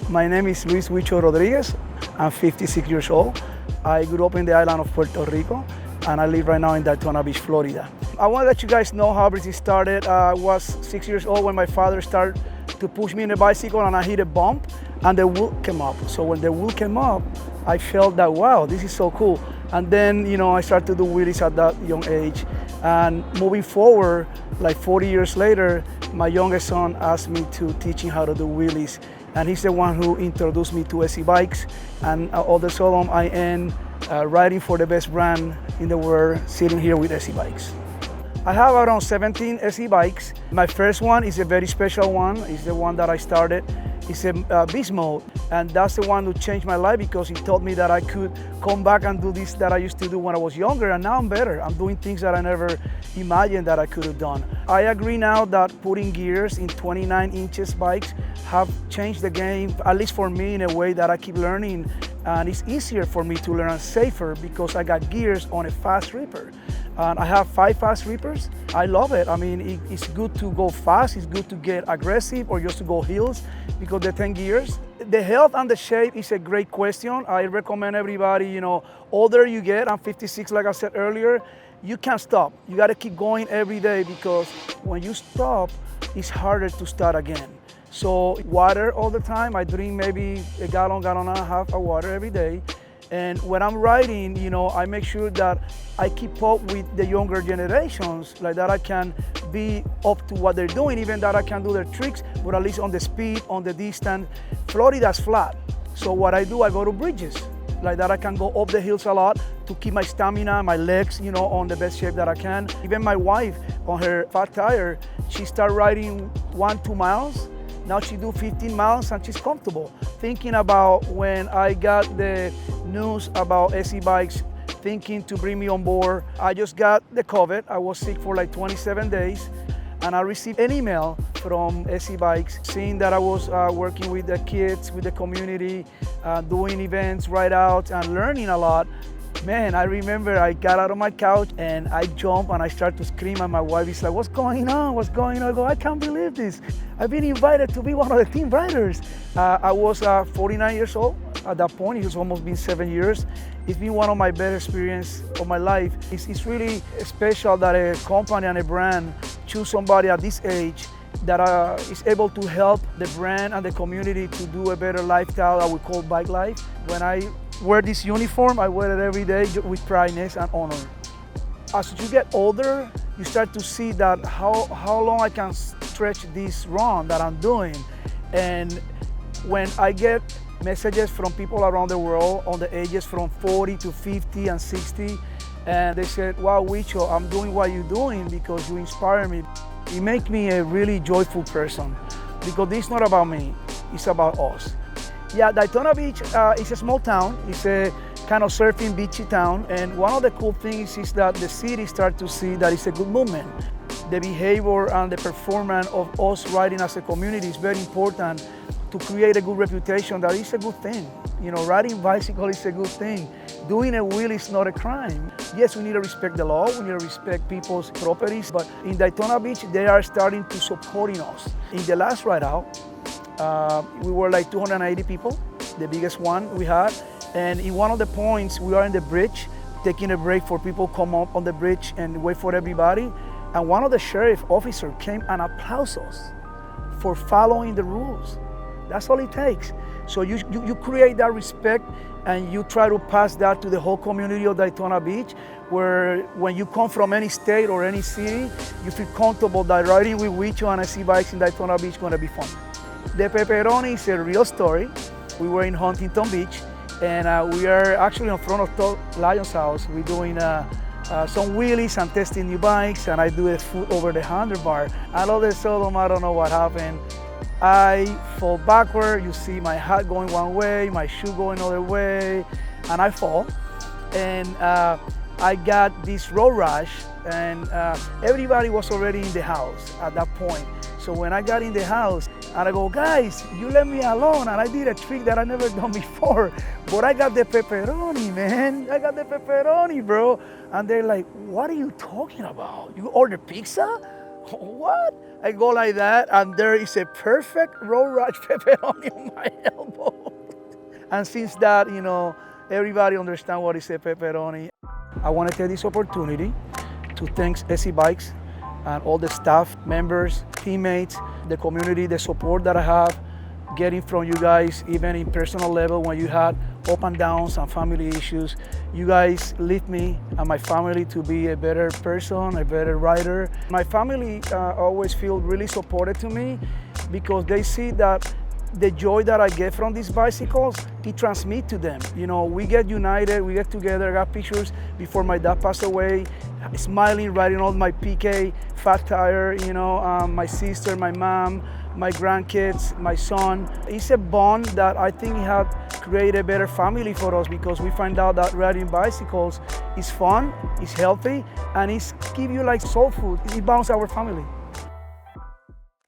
My name is Luis Huicho Rodriguez. I'm 56 years old. I grew up in the island of Puerto Rico, and I live right now in Daytona Beach, Florida. I want to let you guys know how everything started. I was 6 years old when my father started to push me in a bicycle, and I hit a bump, and the wheel came up. So when the wheel came up, I felt that, wow, this is so cool. And then, I started to do wheelies at that young age. And moving forward, like 40 years later, my youngest son asked me to teach him how to do wheelies. And he's the one who introduced me to SE bikes. And all of a sudden, I end riding for the best brand in the world, sitting here with SE bikes. I have around 17 SE bikes. My first one is a very special one. It's the one that I started. It's a beast mode, and that's the one who changed my life because it taught me that I could come back and do this that I used to do when I was younger, and now I'm better. I'm doing things that I never imagined that I could have done. I agree now that putting gears in 29 inches bikes have changed the game, at least for me, in a way that I keep learning, and it's easier for me to learn and safer because I got gears on a fast ripper. And I have 5 fast rippers. I love it. I mean, it's good to go fast, it's good to get aggressive or just to go hills because the 10 gears. The health and the shape is a great question. I recommend everybody, older you get, I'm 56 like I said earlier, you can't stop. You gotta keep going every day because when you stop, it's harder to start again. So water all the time. I drink maybe a gallon and a half of water every day. And when I'm riding, I make sure that I keep up with the younger generations, like that I can be up to what they're doing, even that I can do their tricks, but at least on the speed, on the distance. Florida's flat, so what I do, I go to bridges, like that I can go up the hills a lot to keep my stamina, my legs, on the best shape that I can. Even my wife, on her fat tire, she started riding 1-2 miles. Now she do 15 miles and she's comfortable. Thinking about when I got the news about SE bikes, thinking to bring me on board. I just got the COVID. I was sick for like 27 days. And I received an email from SE Bikes saying that I was working with the kids, with the community, doing events, ride outs, and learning a lot. Man, I remember I got out of my couch and I jumped and I started to scream, and my wife is like, what's going on? What's going on? I go, I can't believe this. I've been invited to be one of the team riders. I was 49 years old at that point. It's almost been 7 years. It's been one of my best experiences of my life. It's really special that a company and a brand choose somebody at this age that is able to help the brand and the community to do a better lifestyle that we call bike life. When I wear this uniform, I wear it every day with pride and honor. As you get older, you start to see that how long I can stretch this run that I'm doing. And when I get messages from people around the world on the ages from 40 to 50 and 60, and they said, wow, Huicho, I'm doing what you're doing because you inspire me. It makes me a really joyful person because it's not about me, it's about us. Yeah, Daytona Beach is a small town. It's a kind of surfing beachy town. And one of the cool things is that the city starts to see that it's a good movement. The behavior and the performance of us riding as a community is very important to create a good reputation that is a good thing. Riding bicycle is a good thing. Doing a wheel is not a crime. Yes, we need to respect the law, we need to respect people's properties, but in Daytona Beach, they are starting to supporting us. In the last ride out, we were like 280 people, the biggest one we had. And in one of the points, we are in the bridge, taking a break for people come up on the bridge and wait for everybody. And one of the sheriff officers came and applauded us for following the rules. That's all it takes. So you create that respect and you try to pass that to the whole community of Daytona Beach, where when you come from any state or any city, you feel comfortable that riding with Huicho and SE bikes in Daytona Beach is gonna be fun. The pepperoni is a real story. We were in Huntington Beach and we are actually in front of Lion's house. We're doing some wheelies and testing new bikes, and I do a foot over the handlebar. And all of a sudden, I don't know what happened. I fall backward. You see my hat going one way, my shoe going another way, and I fall. And I got this road rash, and everybody was already in the house at that point. So when I got in the house, and I go, guys, you let me alone, and I did a trick that I never done before, but I got the pepperoni, man. I got the pepperoni, bro. And they're like, what are you talking about? You ordered pizza? What? I go like that, and there is a perfect road rash pepperoni on my elbow. And since that, everybody understands what is a pepperoni. I want to take this opportunity to thank SC Bikes and all the staff, members, teammates, the community, the support that I have, getting from you guys, even in personal level when you had up and downs and family issues. You guys lift me and my family to be a better person, a better rider. My family always feel really supported to me because they see that the joy that I get from these bicycles, it transmits to them. We get united, we get together. I got pictures before my dad passed away, smiling, riding on my PK fat tire, my sister, my mom, my grandkids, my son. It's a bond that I think have created a better family for us because we find out that riding bicycles is fun, it's healthy, and it's give you like soul food. It bonds our family.